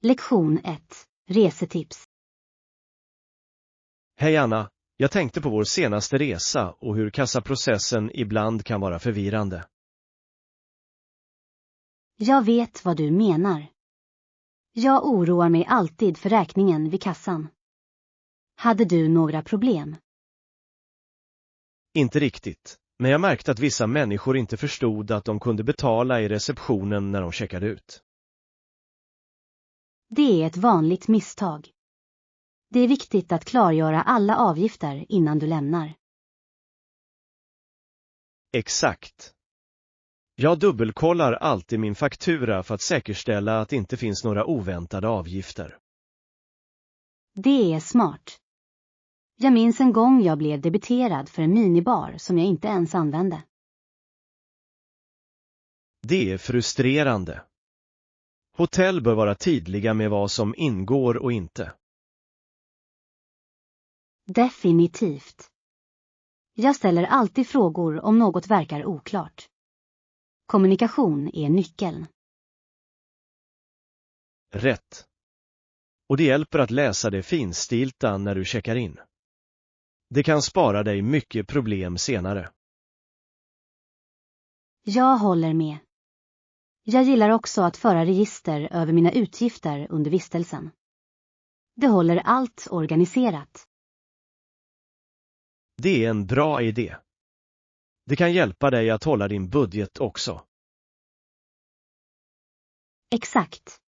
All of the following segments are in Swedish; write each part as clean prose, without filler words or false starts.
Lektion 1. Resetips. Hej Anna, jag tänkte på vår senaste resa och hur kassaprocessen ibland kan vara förvirrande. Jag vet vad du menar. Jag oroar mig alltid för räkningen vid kassan. Hade du några problem? Inte riktigt, men jag märkte att vissa människor inte förstod att de kunde betala i receptionen när de checkade ut. Det är ett vanligt misstag. Det är viktigt att klargöra alla avgifter innan du lämnar. Exakt. Jag dubbelkollar alltid min faktura för att säkerställa att det inte finns några oväntade avgifter. Det är smart. Jag minns en gång jag blev debiterad för en minibar som jag inte ens använde. Det är frustrerande. Hotell bör vara tydliga med vad som ingår och inte. Definitivt. Jag ställer alltid frågor om något verkar oklart. Kommunikation är nyckeln. Rätt. Och det hjälper att läsa det finstilta när du checkar in. Det kan spara dig mycket problem senare. Jag håller med. Jag gillar också att föra register över mina utgifter under vistelsen. Det håller allt organiserat. Det är en bra idé. Det kan hjälpa dig att hålla din budget också. Exakt.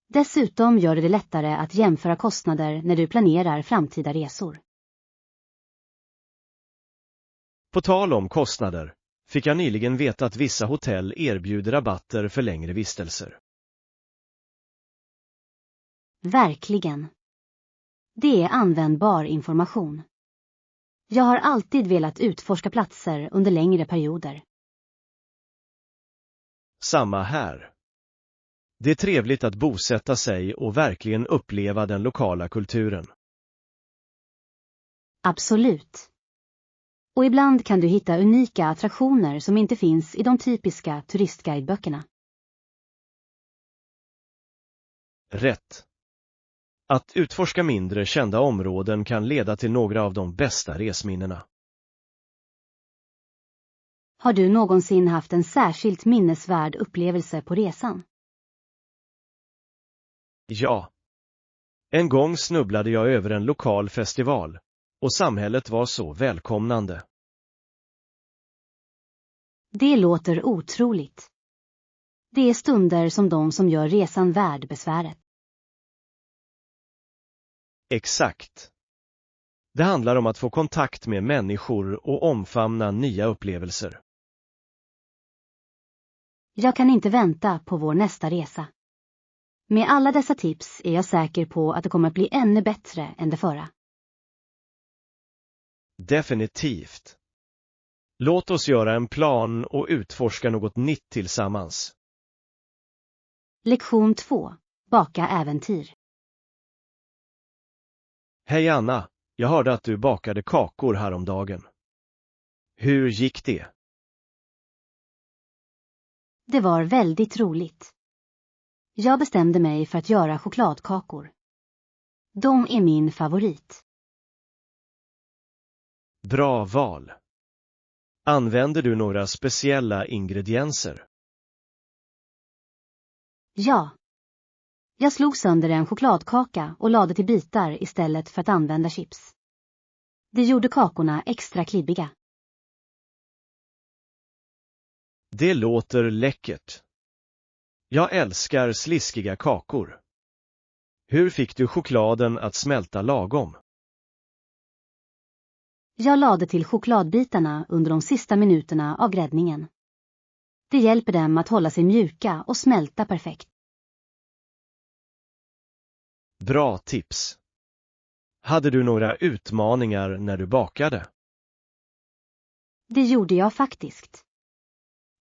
Dessutom gör det lättare att jämföra kostnader när du planerar framtida resor. På tal om kostnader, fick jag nyligen veta att vissa hotell erbjuder rabatter för längre vistelser. Verkligen. Det är användbar information. Jag har alltid velat utforska platser under längre perioder. Samma här. Det är trevligt att bosätta sig och verkligen uppleva den lokala kulturen. Absolut. Och ibland kan du hitta unika attraktioner som inte finns i de typiska turistguideböckerna. Rätt. Att utforska mindre kända områden kan leda till några av de bästa resminnena. Har du någonsin haft en särskilt minnesvärd upplevelse på resan? Ja. En gång snubblade jag över en lokal festival, och samhället var så välkomnande. Det låter otroligt. Det är stunder som de som gör resan värd besväret. Exakt. Det handlar om att få kontakt med människor och omfamna nya upplevelser. Jag kan inte vänta på vår nästa resa. Med alla dessa tips är jag säker på att det kommer att bli ännu bättre än det förra. Definitivt. Låt oss göra en plan och utforska något nytt tillsammans. Lektion 2. Baka äventyr. Hej Anna, jag hörde att du bakade kakor häromdagen. Hur gick det? Det var väldigt roligt. Jag bestämde mig för att göra chokladkakor. De är min favorit. Bra val. Använder du några speciella ingredienser? Ja. Jag slog sönder en chokladkaka och lade till bitar istället för att använda chips. Det gjorde kakorna extra klibbiga. Det låter läckert. Jag älskar sliskiga kakor. Hur fick du chokladen att smälta lagom? Jag lade till chokladbitarna under de sista minuterna av gräddningen. Det hjälper dem att hålla sig mjuka och smälta perfekt. Bra tips. Hade du några utmaningar när du bakade? Det gjorde jag faktiskt.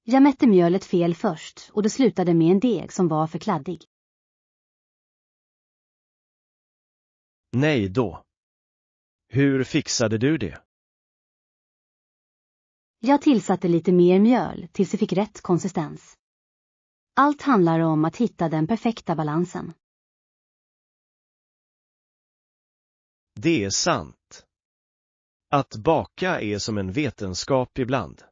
Jag mätte mjölet fel först och det slutade med en deg som var för kladdig. Nej då. Hur fixade du det? Jag tillsatte lite mer mjöl tills det fick rätt konsistens. Allt handlar om att hitta den perfekta balansen. Det är sant. Att baka är som en vetenskap ibland.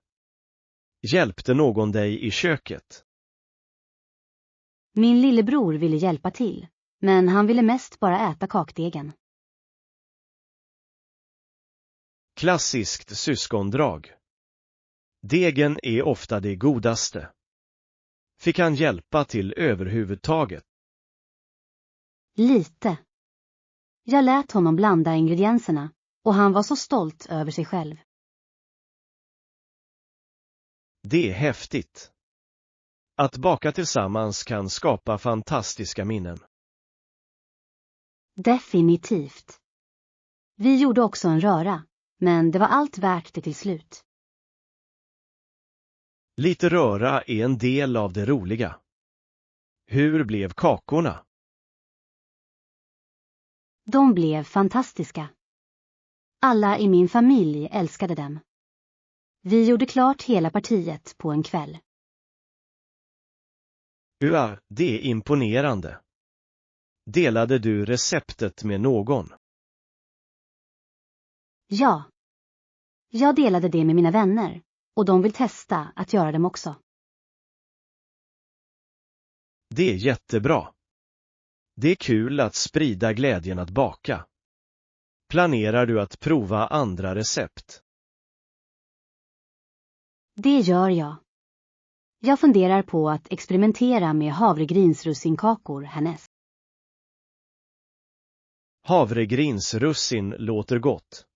Hjälpte någon dig i köket? Min lillebror ville hjälpa till, men han ville mest bara äta kakdegen. Klassiskt syskondrag. Degen är ofta det godaste. Fick han hjälpa till överhuvudtaget? Lite. Jag lät honom blanda ingredienserna och han var så stolt över sig själv. Det är häftigt. Att baka tillsammans kan skapa fantastiska minnen. Definitivt. Vi gjorde också en röra, men det var allt värt det till slut. Lite röra är en del av det roliga. Hur blev kakorna? De blev fantastiska. Alla i min familj älskade dem. Vi gjorde klart hela partiet på en kväll. Ja, det är imponerande. Delade du receptet med någon? Ja. Jag delade det med mina vänner och de vill testa att göra dem också. Det är jättebra. Det är kul att sprida glädjen att baka. Planerar du att prova andra recept? Det gör jag. Jag funderar på att experimentera med havregrynsrussinkakor härnäst. Havregrynsrussin låter gott.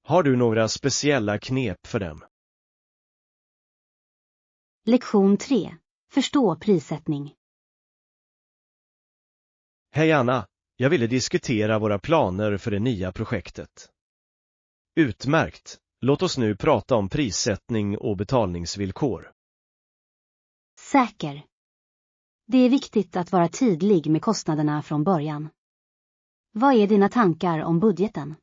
Har du några speciella knep för dem? Lektion 3. Förstå prissättning. Hej Anna, jag ville diskutera våra planer för det nya projektet. Utmärkt, låt oss nu prata om prissättning och betalningsvillkor. Säker. Det är viktigt att vara tydlig med kostnaderna från början. Vad är dina tankar om budgeten?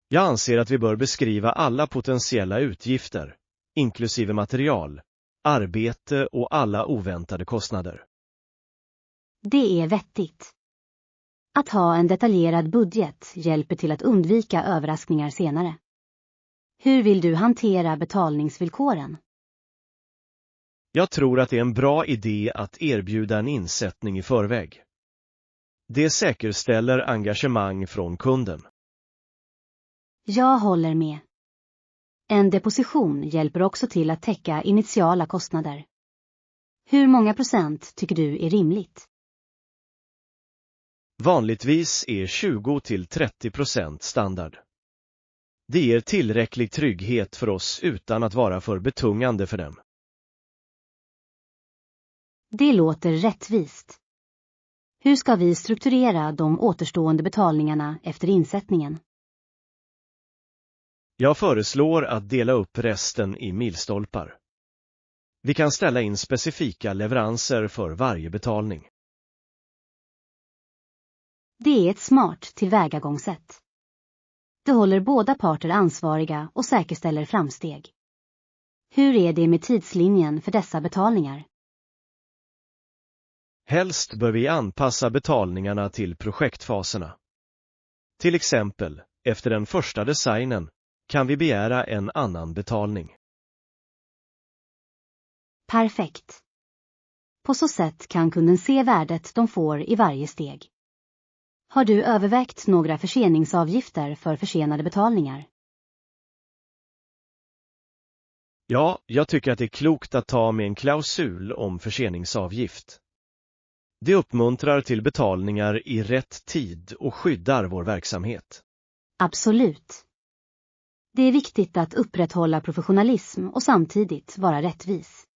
Jag anser att vi bör beskriva alla potentiella utgifter, inklusive material, arbete och alla oväntade kostnader. Det är vettigt. Att ha en detaljerad budget hjälper till att undvika överraskningar senare. Hur vill du hantera betalningsvillkoren? Jag tror att det är en bra idé att erbjuda en insättning i förväg. Det säkerställer engagemang från kunden. Jag håller med. En deposition hjälper också till att täcka initiala kostnader. Hur många procent tycker du är rimligt? Vanligtvis är 20-30% standard. Det ger tillräcklig trygghet för oss utan att vara för betungande för dem. Det låter rättvist. Hur ska vi strukturera de återstående betalningarna efter insättningen? Jag föreslår att dela upp resten i milstolpar. Vi kan ställa in specifika leveranser för varje betalning. Det är ett smart tillvägagångssätt. Det håller båda parter ansvariga och säkerställer framsteg. Hur är det med tidslinjen för dessa betalningar? Helst bör vi anpassa betalningarna till projektfaserna. Till exempel, efter den första designen kan vi begära en annan betalning. Perfekt. På så sätt kan kunden se värdet de får i varje steg. Har du övervägt några förseningsavgifter för försenade betalningar? Ja, jag tycker att det är klokt att ta med en klausul om förseningsavgift. Det uppmuntrar till betalningar i rätt tid och skyddar vår verksamhet. Absolut. Det är viktigt att upprätthålla professionalism och samtidigt vara rättvis.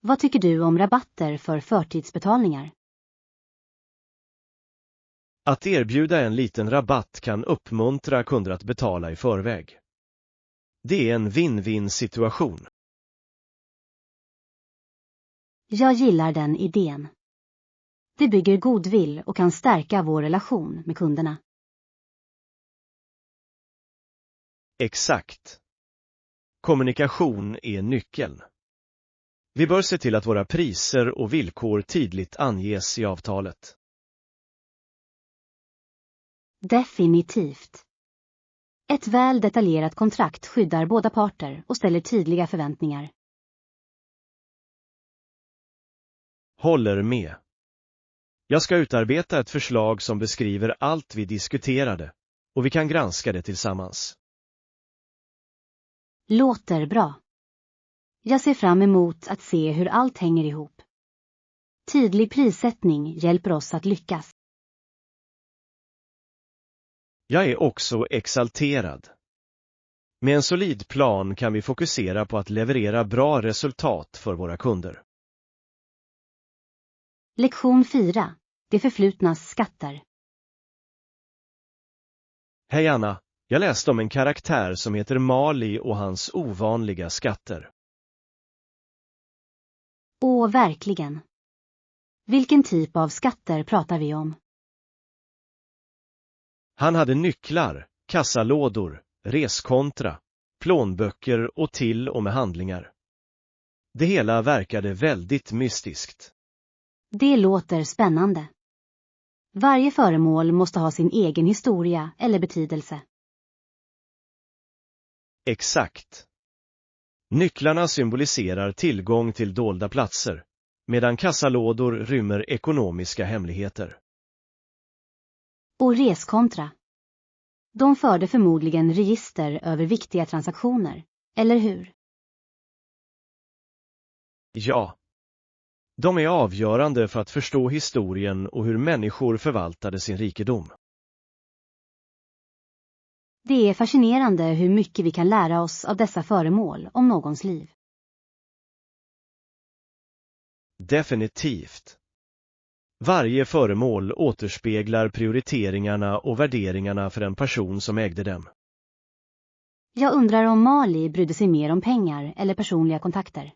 Vad tycker du om rabatter för förtidsbetalningar? Att erbjuda en liten rabatt kan uppmuntra kunder att betala i förväg. Det är en win-win situation. Jag gillar den idén. Det bygger godvill och kan stärka vår relation med kunderna. Exakt. Kommunikation är nyckeln. Vi bör se till att våra priser och villkor tydligt anges i avtalet. Definitivt. Ett väl detaljerat kontrakt skyddar båda parter och ställer tydliga förväntningar. Håller med. Jag ska utarbeta ett förslag som beskriver allt vi diskuterade, och vi kan granska det tillsammans. Låter bra. Jag ser fram emot att se hur allt hänger ihop. Tydlig prissättning hjälper oss att lyckas. Jag är också exalterad. Med en solid plan kan vi fokusera på att leverera bra resultat för våra kunder. Lektion 4. Det förflutnas skatter. Hej Anna, jag läste om en karaktär som heter Mali och hans ovanliga skatter. Åh, verkligen. Vilken typ av skatter pratar vi om? Han hade nycklar, kassalådor, reskontra, plånböcker och till och med handlingar. Det hela verkade väldigt mystiskt. Det låter spännande. Varje föremål måste ha sin egen historia eller betydelse. Exakt. Nycklarna symboliserar tillgång till dolda platser, medan kassalådor rymmer ekonomiska hemligheter. Och reskontra. De förde förmodligen register över viktiga transaktioner, eller hur? Ja. De är avgörande för att förstå historien och hur människor förvaltade sin rikedom. Det är fascinerande hur mycket vi kan lära oss av dessa föremål om någons liv. Definitivt. Varje föremål återspeglar prioriteringarna och värderingarna för en person som ägde dem. Jag undrar om Mali brydde sig mer om pengar eller personliga kontakter.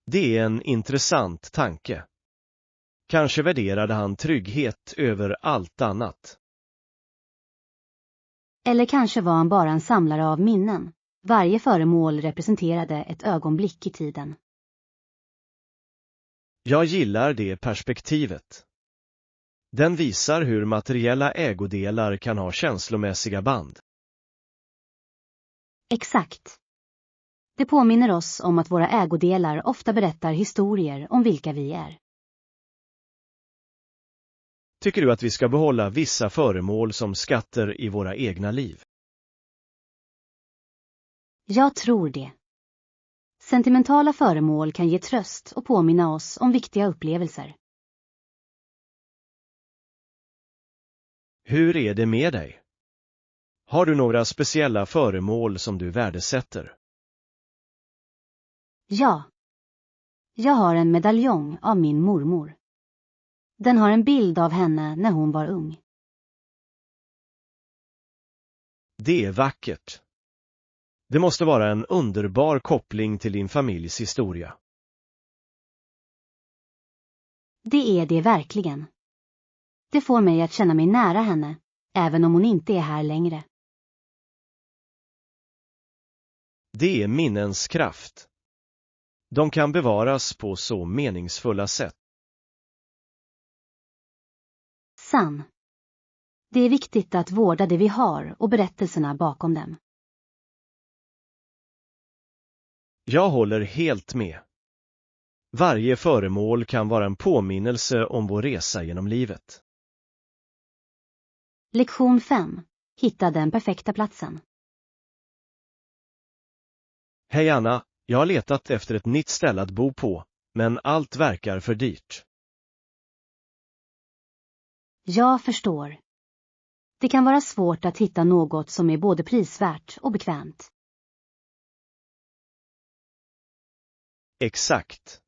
Det är en intressant tanke. Kanske värderade han trygghet över allt annat. Eller kanske var han bara en samlare av minnen. Varje föremål representerade ett ögonblick i tiden. Jag gillar det perspektivet. Den visar hur materiella ägodelar kan ha känslomässiga band. Exakt. Det påminner oss om att våra ägodelar ofta berättar historier om vilka vi är. Tycker du att vi ska behålla vissa föremål som skatter i våra egna liv? Jag tror det. Sentimentala föremål kan ge tröst och påminna oss om viktiga upplevelser. Hur är det med dig? Har du några speciella föremål som du värdesätter? Ja. Jag har en medaljong av min mormor. Den har en bild av henne när hon var ung. Det är vackert. Det måste vara en underbar koppling till din familjs historia. Det är det verkligen. Det får mig att känna mig nära henne, även om hon inte är här längre. Det är minnens kraft. De kan bevaras på så meningsfulla sätt. Sann. Det är viktigt att vårda det vi har och berättelserna bakom dem. Jag håller helt med. Varje föremål kan vara en påminnelse om vår resa genom livet. Lektion 5. Hitta den perfekta platsen. Hej Anna, jag har letat efter ett nytt ställe att bo på, men allt verkar för dyrt. Jag förstår. Det kan vara svårt att hitta något som är både prisvärt och bekvämt. Exakt.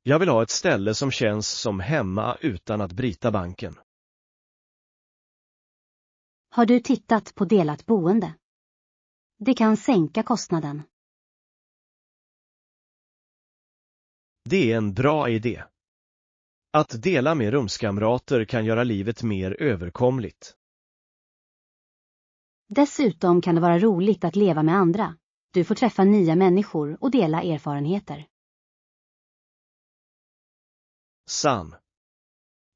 Jag vill ha ett ställe som känns som hemma utan att bryta banken. Har du tittat på delat boende? Det kan sänka kostnaden. Det är en bra idé. Att dela med rumskamrater kan göra livet mer överkomligt. Dessutom kan det vara roligt att leva med andra. Du får träffa nya människor och dela erfarenheter. Sann.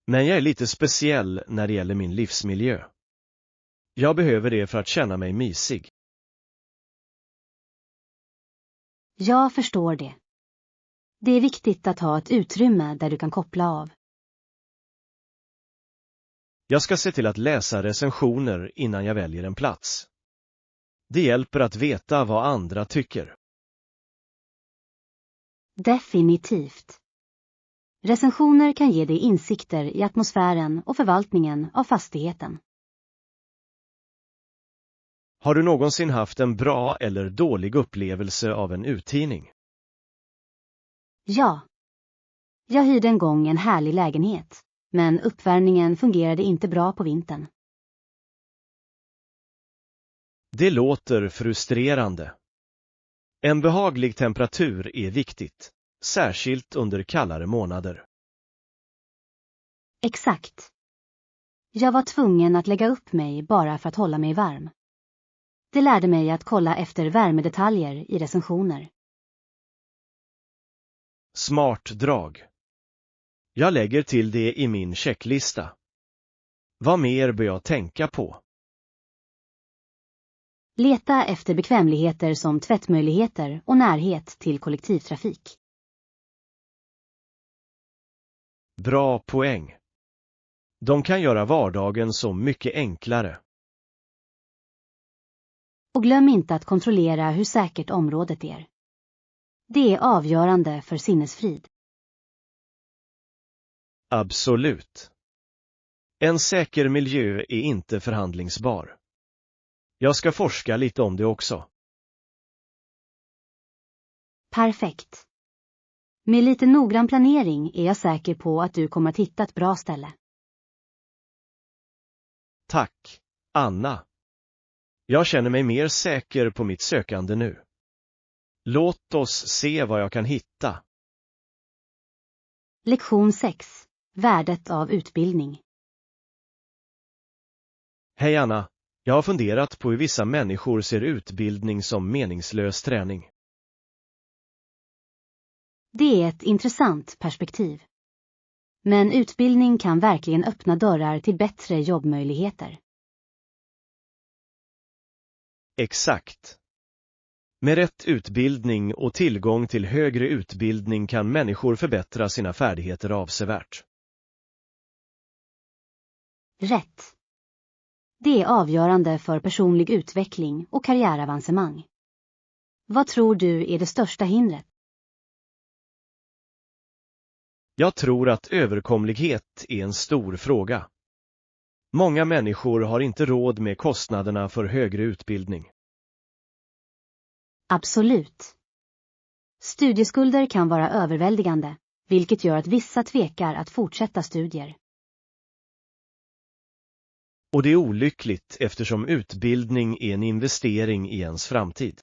Men jag är lite speciell när det gäller min livsmiljö. Jag behöver det för att känna mig mysig. Jag förstår det. Det är viktigt att ha ett utrymme där du kan koppla av. Jag ska se till att läsa recensioner innan jag väljer en plats. Det hjälper att veta vad andra tycker. Definitivt. Recensioner kan ge dig insikter i atmosfären och förvaltningen av fastigheten. Har du någonsin haft en bra eller dålig upplevelse av en uthyrning? Ja. Jag hyrde en gång en härlig lägenhet, men uppvärmningen fungerade inte bra på vintern. Det låter frustrerande. En behaglig temperatur är viktigt, särskilt under kallare månader. Exakt. Jag var tvungen att lägga upp mig bara för att hålla mig varm. Det lärde mig att kolla efter värmedetaljer i recensioner. Smart drag. Jag lägger till det i min checklista. Vad mer bör jag tänka på? Leta efter bekvämligheter som tvättmöjligheter och närhet till kollektivtrafik. Bra poäng. De kan göra vardagen så mycket enklare. Och glöm inte att kontrollera hur säkert området är. Det är avgörande för sinnesfrid. Absolut. En säker miljö är inte förhandlingsbar. Jag ska forska lite om det också. Perfekt. Med lite noggrann planering är jag säker på att du kommer att hitta ett bra ställe. Tack, Anna. Jag känner mig mer säker på mitt sökande nu. Låt oss se vad jag kan hitta. Lektion 6. Värdet av utbildning. Hej Anna, jag har funderat på hur vissa människor ser utbildning som meningslös träning. Det är ett intressant perspektiv. Men utbildning kan verkligen öppna dörrar till bättre jobbmöjligheter. Exakt. Med rätt utbildning och tillgång till högre utbildning kan människor förbättra sina färdigheter avsevärt. Rätt. Det är avgörande för personlig utveckling och karriäravancemang. Vad tror du är det största hindret? Jag tror att överkomlighet är en stor fråga. Många människor har inte råd med kostnaderna för högre utbildning. Absolut. Studieskulder kan vara överväldigande, vilket gör att vissa tvekar att fortsätta studier. Och det är olyckligt eftersom utbildning är en investering i ens framtid.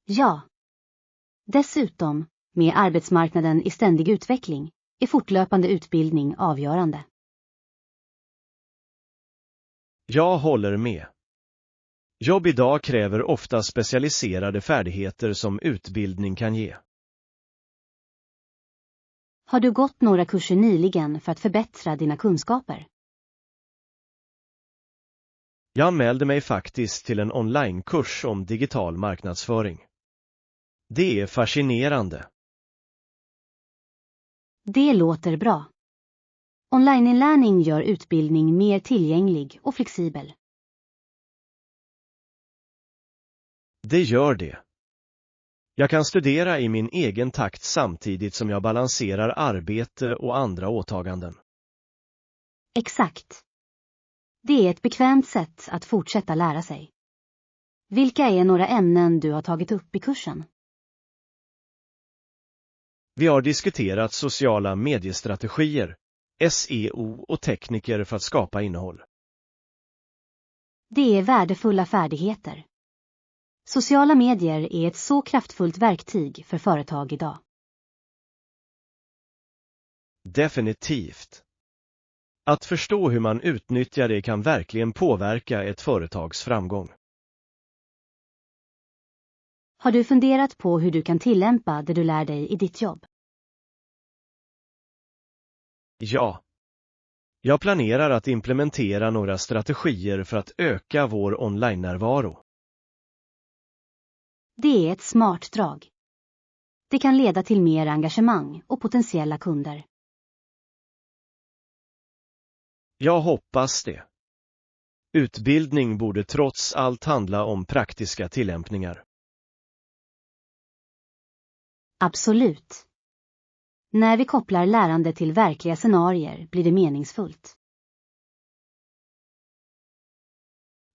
Ja. Dessutom, med arbetsmarknaden i ständig utveckling, är fortlöpande utbildning avgörande. Jag håller med. Jobb idag kräver ofta specialiserade färdigheter som utbildning kan ge. Har du gått några kurser nyligen för att förbättra dina kunskaper? Jag anmälde mig faktiskt till en onlinekurs om digital marknadsföring. Det är fascinerande. Det låter bra. Onlineinlärning gör utbildning mer tillgänglig och flexibel. Det gör det. Jag kan studera i min egen takt samtidigt som jag balanserar arbete och andra åtaganden. Exakt. Det är ett bekvämt sätt att fortsätta lära sig. Vilka är några ämnen du har tagit upp i kursen? Vi har diskuterat sociala mediestrategier, SEO och tekniker för att skapa innehåll. Det är värdefulla färdigheter. Sociala medier är ett så kraftfullt verktyg för företag idag. Definitivt. Att förstå hur man utnyttjar det kan verkligen påverka ett företags framgång. Har du funderat på hur du kan tillämpa det du lär dig i ditt jobb? Ja. Jag planerar att implementera några strategier för att öka vår online-närvaro. Det är ett smart drag. Det kan leda till mer engagemang och potentiella kunder. Jag hoppas det. Utbildning borde trots allt handla om praktiska tillämpningar. Absolut. När vi kopplar lärande till verkliga scenarier blir det meningsfullt.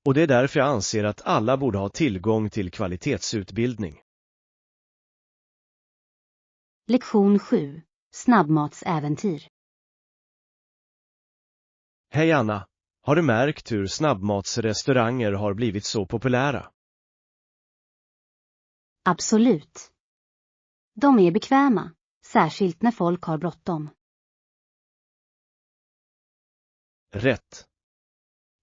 Och det är därför jag anser att alla borde ha tillgång till kvalitetsutbildning. Lektion 7. Snabbmatsäventyr. Hej Anna, har du märkt hur snabbmatsrestauranger har blivit så populära? Absolut. De är bekväma, särskilt när folk har bråttom. Rätt.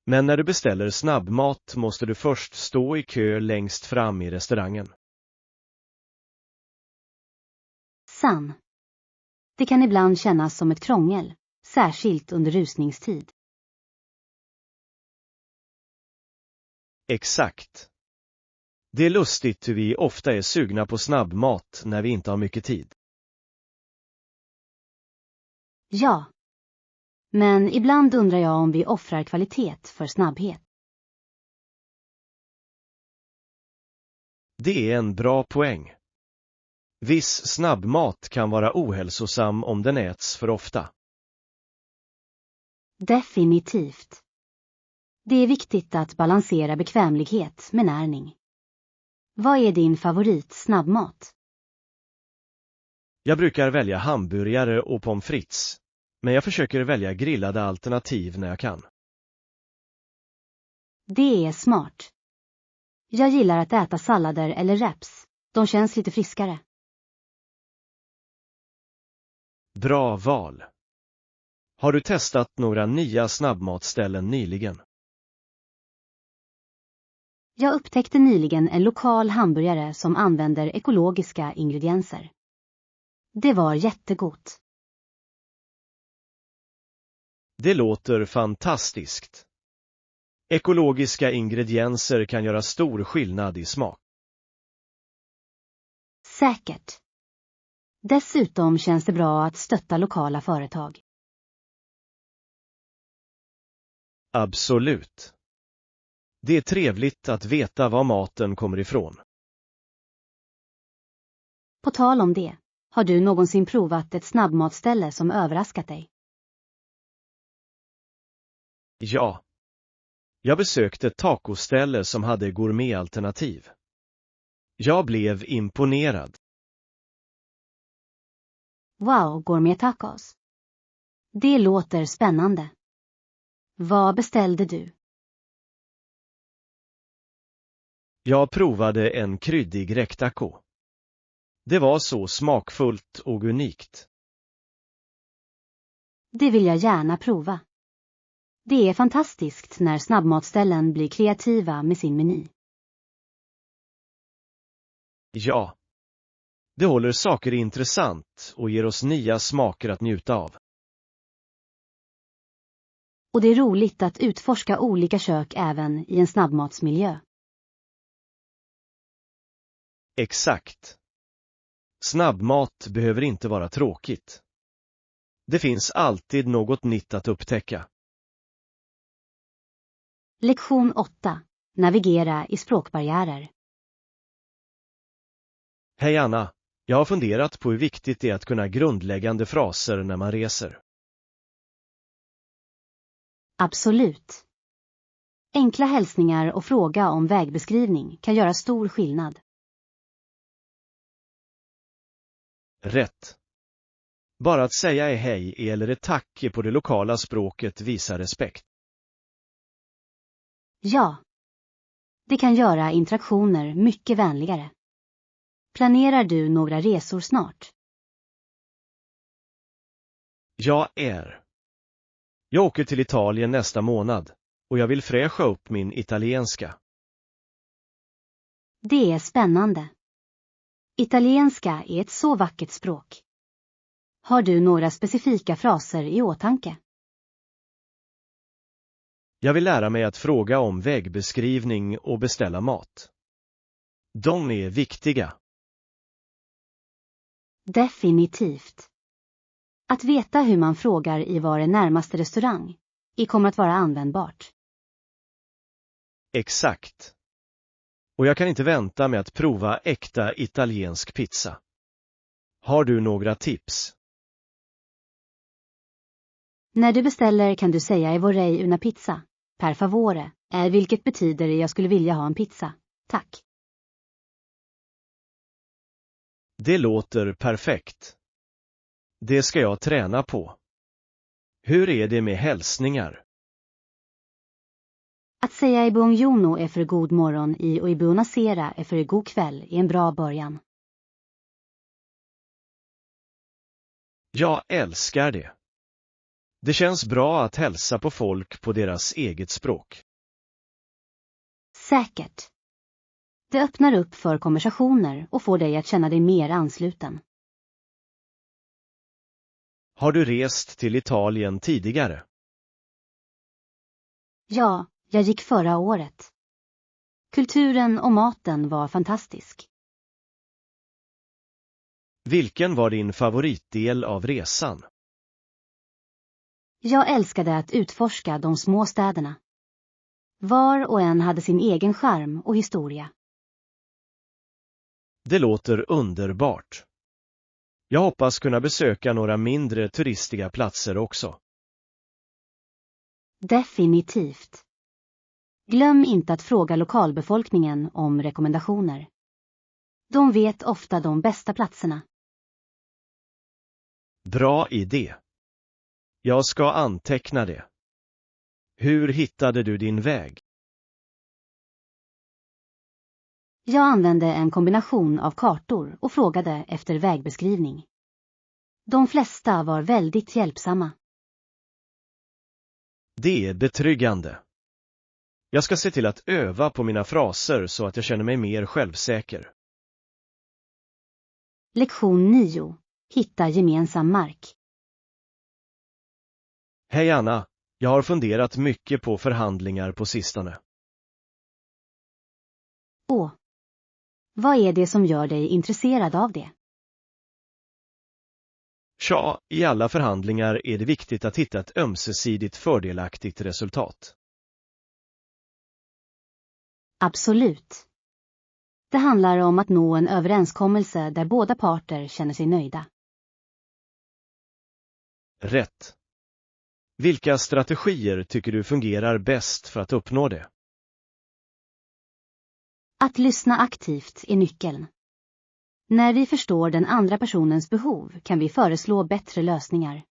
Men när du beställer snabbmat måste du först stå i kö längst fram i restaurangen. Sann. Det kan ibland kännas som ett krångel, särskilt under rusningstid. Exakt. Det är lustigt hur vi ofta är sugna på snabbmat när vi inte har mycket tid. Ja. Men ibland undrar jag om vi offrar kvalitet för snabbhet. Det är en bra poäng. Viss snabbmat kan vara ohälsosam om den äts för ofta. Definitivt. Det är viktigt att balansera bekvämlighet med näring. Vad är din favorit snabbmat? Jag brukar välja hamburgare och pommes frites, men jag försöker välja grillade alternativ när jag kan. Det är smart. Jag gillar att äta sallader eller wraps. De känns lite friskare. Bra val. Har du testat några nya snabbmatställen nyligen? Jag upptäckte nyligen en lokal hamburgare som använder ekologiska ingredienser. Det var jättegott. Det låter fantastiskt. Ekologiska ingredienser kan göra stor skillnad i smak. Säkert. Dessutom känns det bra att stötta lokala företag. Absolut. Det är trevligt att veta var maten kommer ifrån. På tal om det, har du någonsin provat ett snabbmatställe som överraskat dig? Ja. Jag besökte ett tacoställe som hade gourmetalternativ. Jag blev imponerad. Wow, gourmet-tacos. Det låter spännande. Vad beställde du? Jag provade en kryddig räktaco. Det var så smakfullt och unikt. Det vill jag gärna prova. Det är fantastiskt när snabbmatställen blir kreativa med sin meny. Ja. Det håller saker intressant och ger oss nya smaker att njuta av. Och det är roligt att utforska olika kök även i en snabbmatsmiljö. Exakt. Snabbmat behöver inte vara tråkigt. Det finns alltid något nytt att upptäcka. Lektion 8. Navigera i språkbarriärer. Hej Anna, jag har funderat på hur viktigt det är att kunna grundläggande fraser när man reser. Absolut. Enkla hälsningar och fråga om vägbeskrivning kan göra stor skillnad. Rätt. Bara att säga hej eller ett tack på det lokala språket visar respekt. Ja. Det kan göra interaktioner mycket vänligare. Planerar du några resor snart? Jag åker till Italien nästa månad och jag vill fräscha upp min italienska. Det är spännande. Italienska är ett så vackert språk. Har du några specifika fraser i åtanke? Jag vill lära mig att fråga om vägbeskrivning och beställa mat. De är viktiga. Definitivt. Att veta hur man frågar i var närmaste restaurang kommer att vara användbart. Exakt. Och jag kan inte vänta med att prova äkta italiensk pizza. Har du några tips? När du beställer kan du säga vorrei una pizza, per favore, vilket betyder jag skulle vilja ha en pizza. Tack. Det låter perfekt. Det ska jag träna på. Hur är det med hälsningar? Att säga buongiorno är för god morgon och buonasera är för god kväll är en bra början. Jag älskar det. Det känns bra att hälsa på folk på deras eget språk. Säkert. Det öppnar upp för konversationer och får dig att känna dig mer ansluten. Har du rest till Italien tidigare? Ja, jag gick förra året. Kulturen och maten var fantastisk. Vilken var din favoritdel av resan? Jag älskade att utforska de små städerna. Var och en hade sin egen charm och historia. Det låter underbart. Jag hoppas kunna besöka några mindre turistiga platser också. Definitivt. Glöm inte att fråga lokalbefolkningen om rekommendationer. De vet ofta de bästa platserna. Bra idé. Jag ska anteckna det. Hur hittade du din väg? Jag använde en kombination av kartor och frågade efter vägbeskrivning. De flesta var väldigt hjälpsamma. Det är betryggande. Jag ska se till att öva på mina fraser så att jag känner mig mer självsäker. Lektion 9. Hitta gemensam mark. Hej Anna, jag har funderat mycket på förhandlingar på sistone. Vad är det som gör dig intresserad av det? Tja, i alla förhandlingar är det viktigt att hitta ett ömsesidigt fördelaktigt resultat. Absolut. Det handlar om att nå en överenskommelse där båda parter känner sig nöjda. Rätt. Vilka strategier tycker du fungerar bäst för att uppnå det? Att lyssna aktivt är nyckeln. När vi förstår den andra personens behov kan vi föreslå bättre lösningar.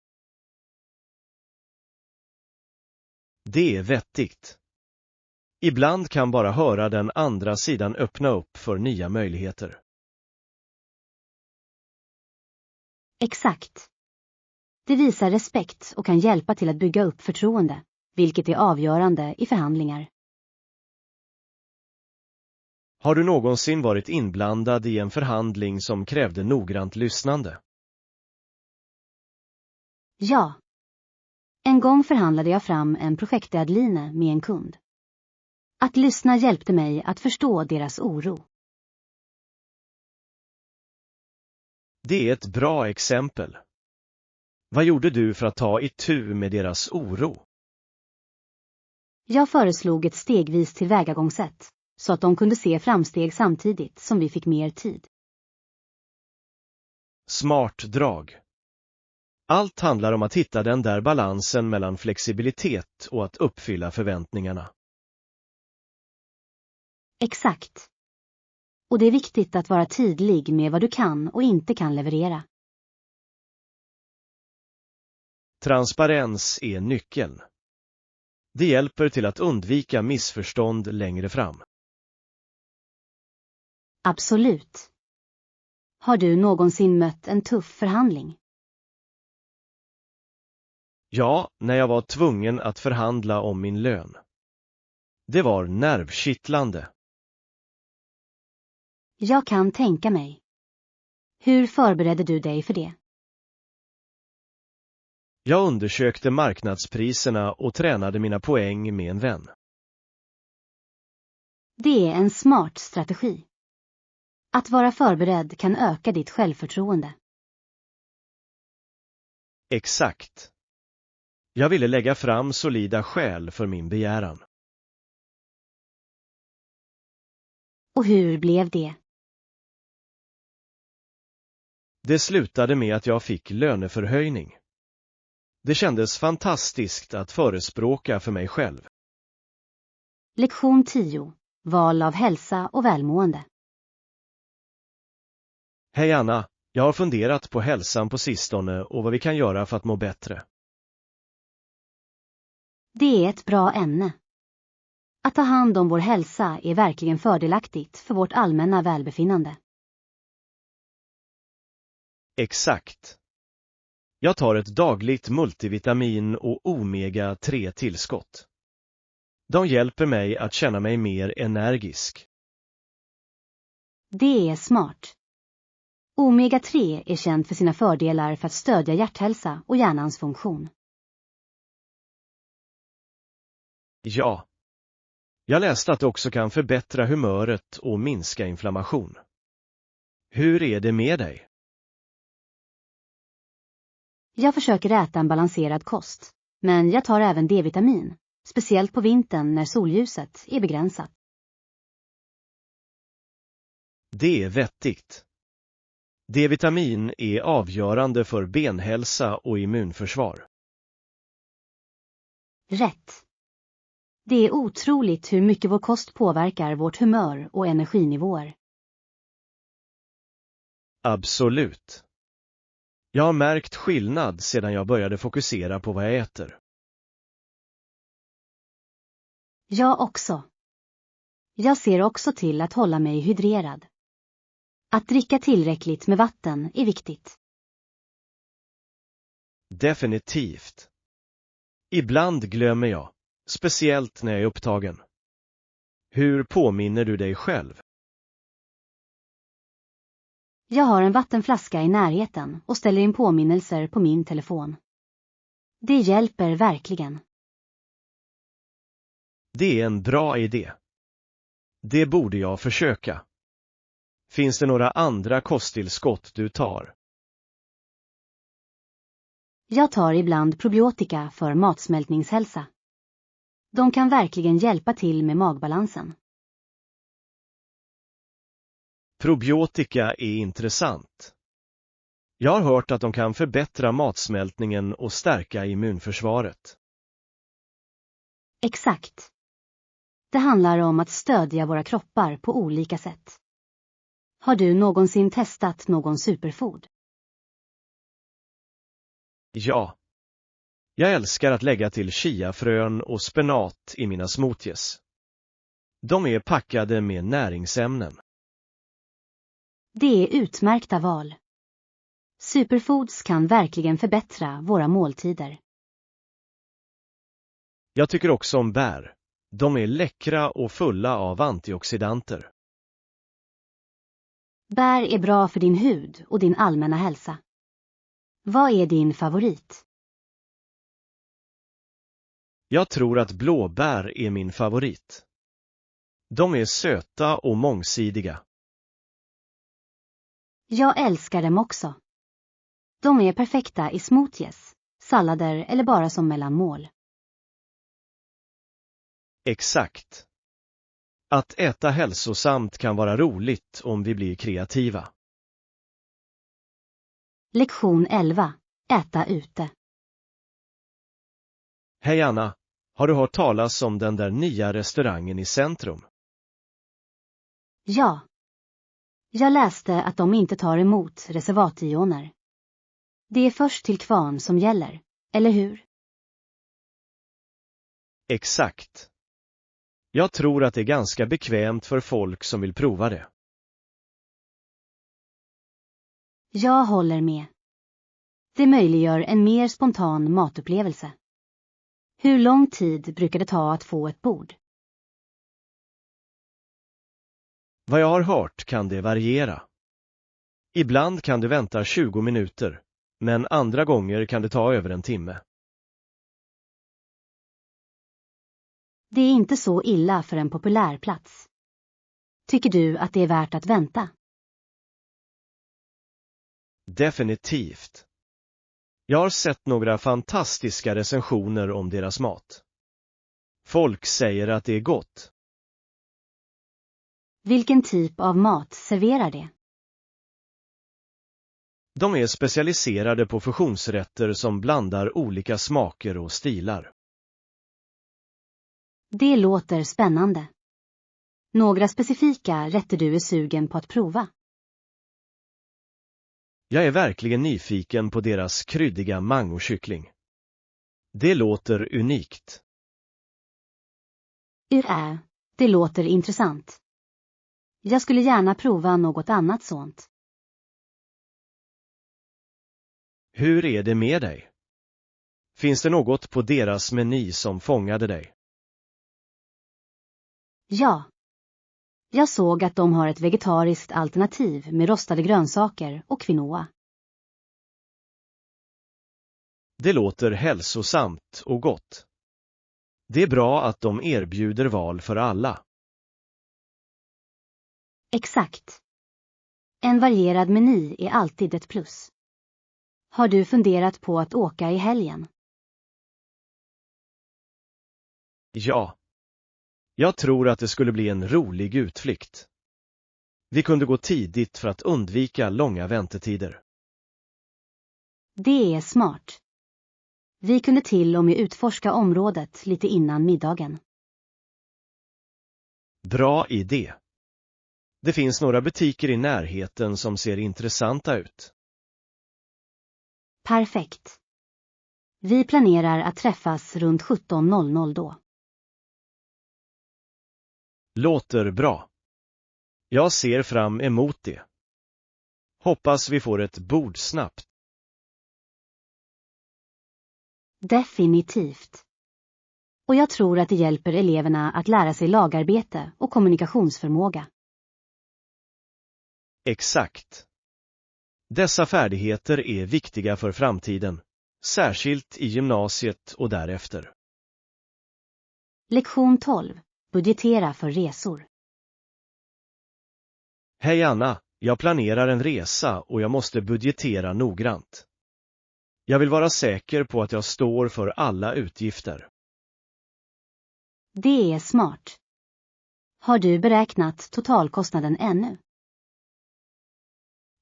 Det är vettigt. Ibland kan bara höra den andra sidan öppna upp för nya möjligheter. Exakt. Det visar respekt och kan hjälpa till att bygga upp förtroende, vilket är avgörande i förhandlingar. Har du någonsin varit inblandad i en förhandling som krävde noggrant lyssnande? Ja. En gång förhandlade jag fram en projektdeadline med en kund. Att lyssna hjälpte mig att förstå deras oro. Det är ett bra exempel. Vad gjorde du för att ta itu med deras oro? Jag föreslog ett stegvis tillvägagångssätt så att de kunde se framsteg samtidigt som vi fick mer tid. Smart drag. Allt handlar om att hitta den där balansen mellan flexibilitet och att uppfylla förväntningarna. Exakt. Och det är viktigt att vara tydlig med vad du kan och inte kan leverera. Transparens är nyckeln. Det hjälper till att undvika missförstånd längre fram. Absolut. Har du någonsin mött en tuff förhandling? Ja, när jag var tvungen att förhandla om min lön. Det var nervkittlande. Jag kan tänka mig. Hur förberedde du dig för det? Jag undersökte marknadspriserna och tränade mina poäng med en vän. Det är en smart strategi. Att vara förberedd kan öka ditt självförtroende. Exakt. Jag ville lägga fram solida skäl för min begäran. Och hur blev det? Det slutade med att jag fick löneförhöjning. Det kändes fantastiskt att förespråka för mig själv. Lektion 10. Val av hälsa och välmående. Hej Anna, jag har funderat på hälsan på sistone och vad vi kan göra för att må bättre. Det är ett bra ämne. Att ta hand om vår hälsa är verkligen fördelaktigt för vårt allmänna välbefinnande. Exakt. Jag tar ett dagligt multivitamin och omega-3 tillskott. De hjälper mig att känna mig mer energisk. Det är smart. Omega-3 är känt för sina fördelar för att stödja hjärthälsa och hjärnans funktion. Ja. Jag läste att det också kan förbättra humöret och minska inflammation. Hur är det med dig? Jag försöker äta en balanserad kost, men jag tar även D-vitamin, speciellt på vintern när solljuset är begränsat. Det är vettigt. D-vitamin är avgörande för benhälsa och immunförsvar. Rätt. Det är otroligt hur mycket vår kost påverkar vårt humör och energinivåer. Absolut. Jag har märkt skillnad sedan jag började fokusera på vad jag äter. Jag också. Jag ser också till att hålla mig hydrerad. Att dricka tillräckligt med vatten är viktigt. Definitivt. Ibland glömmer jag, speciellt när jag är upptagen. Hur påminner du dig själv? Jag har en vattenflaska i närheten och ställer in påminnelser på min telefon. Det hjälper verkligen. Det är en bra idé. Det borde jag försöka. Finns det några andra kosttillskott du tar? Jag tar ibland probiotika för matsmältningshälsa. De kan verkligen hjälpa till med magbalansen. Probiotika är intressant. Jag har hört att de kan förbättra matsmältningen och stärka immunförsvaret. Exakt. Det handlar om att stödja våra kroppar på olika sätt. Har du någonsin testat någon superfood? Ja. Jag älskar att lägga till chiafrön och spenat i mina smoothies. De är packade med näringsämnen. Det är utmärkta val. Superfoods kan verkligen förbättra våra måltider. Jag tycker också om bär. De är läckra och fulla av antioxidanter. Bär är bra för din hud och din allmänna hälsa. Vad är din favorit? Jag tror att blåbär är min favorit. De är söta och mångsidiga. Jag älskar dem också. De är perfekta i smoothies, sallader eller bara som mellanmål. Exakt. Att äta hälsosamt kan vara roligt om vi blir kreativa. Lektion 11. Äta ute. Hej Anna, har du hört talas om den där nya restaurangen i centrum? Ja. Jag läste att de inte tar emot reservationer. Det är först till kvarn som gäller, eller hur? Exakt. Jag tror att det är ganska bekvämt för folk som vill prova det. Jag håller med. Det möjliggör en mer spontan matupplevelse. Hur lång tid brukar det ta att få ett bord? Vad jag har hört kan det variera. Ibland kan du vänta 20 minuter, men andra gånger kan det ta över en timme. Det är inte så illa för en populär plats. Tycker du att det är värt att vänta? Definitivt. Jag har sett några fantastiska recensioner om deras mat. Folk säger att det är gott. Vilken typ av mat serverar det? De är specialiserade på fusionsrätter som blandar olika smaker och stilar. Det låter spännande. Några specifika rätter du är sugen på att prova? Jag är verkligen nyfiken på deras kryddiga mangokyckling. Det låter unikt. Det låter intressant. Jag skulle gärna prova något annat sånt. Hur är det med dig? Finns det något på deras meny som fångade dig? Ja. Jag såg att de har ett vegetariskt alternativ med rostade grönsaker och quinoa. Det låter hälsosamt och gott. Det är bra att de erbjuder val för alla. Exakt. En varierad meny är alltid ett plus. Har du funderat på att åka i helgen? Ja. Jag tror att det skulle bli en rolig utflykt. Vi kunde gå tidigt för att undvika långa väntetider. Det är smart. Vi kunde till och med utforska området lite innan middagen. Bra idé. Det finns några butiker i närheten som ser intressanta ut. Perfekt. Vi planerar att träffas runt 17:00 då. Låter bra. Jag ser fram emot det. Hoppas vi får ett bord snabbt. Definitivt. Och jag tror att det hjälper eleverna att lära sig lagarbete och kommunikationsförmåga. Exakt. Dessa färdigheter är viktiga för framtiden, särskilt i gymnasiet och därefter. Lektion 12. Budgetera för resor. Hej Anna, jag planerar en resa och jag måste budgetera noggrant. Jag vill vara säker på att jag står för alla utgifter. Det är smart. Har du beräknat totalkostnaden ännu?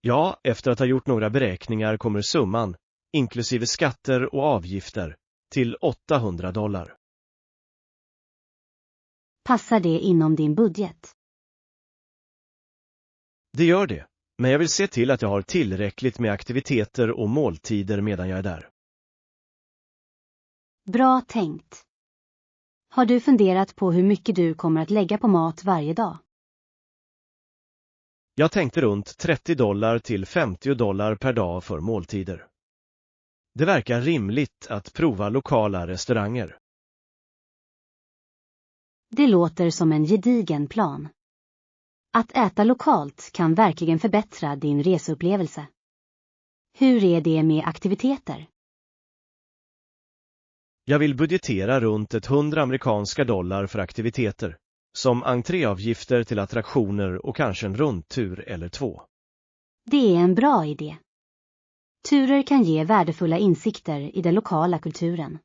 Ja, efter att ha gjort några beräkningar kommer summan, inklusive skatter och avgifter, till $800. Passar det inom din budget? Det gör det, men jag vill se till att jag har tillräckligt med aktiviteter och måltider medan jag är där. Bra tänkt. Har du funderat på hur mycket du kommer att lägga på mat varje dag? Jag tänkte runt $30 till $50 per dag för måltider. Det verkar rimligt att prova lokala restauranger. Det låter som en gedigen plan. Att äta lokalt kan verkligen förbättra din reseupplevelse. Hur är det med aktiviteter? Jag vill budgetera runt $100 för aktiviteter, som entréavgifter till attraktioner och kanske en rundtur eller 2. Det är en bra idé. Turer kan ge värdefulla insikter i den lokala kulturen.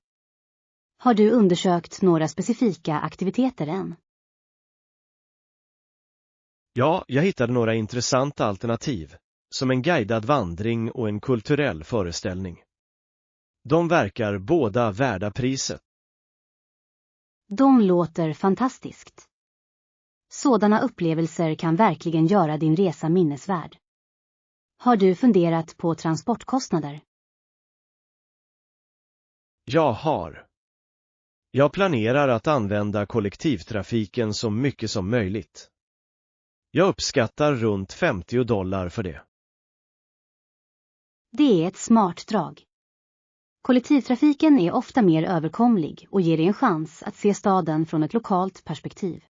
Har du undersökt några specifika aktiviteter än? Ja, jag hittade några intressanta alternativ, som en guidad vandring och en kulturell föreställning. De verkar båda värda priset. De låter fantastiskt. Sådana upplevelser kan verkligen göra din resa minnesvärd. Har du funderat på transportkostnader? Jag har. Jag planerar att använda kollektivtrafiken så mycket som möjligt. Jag uppskattar runt $50 för det. Det är ett smart drag. Kollektivtrafiken är ofta mer överkomlig och ger dig en chans att se staden från ett lokalt perspektiv.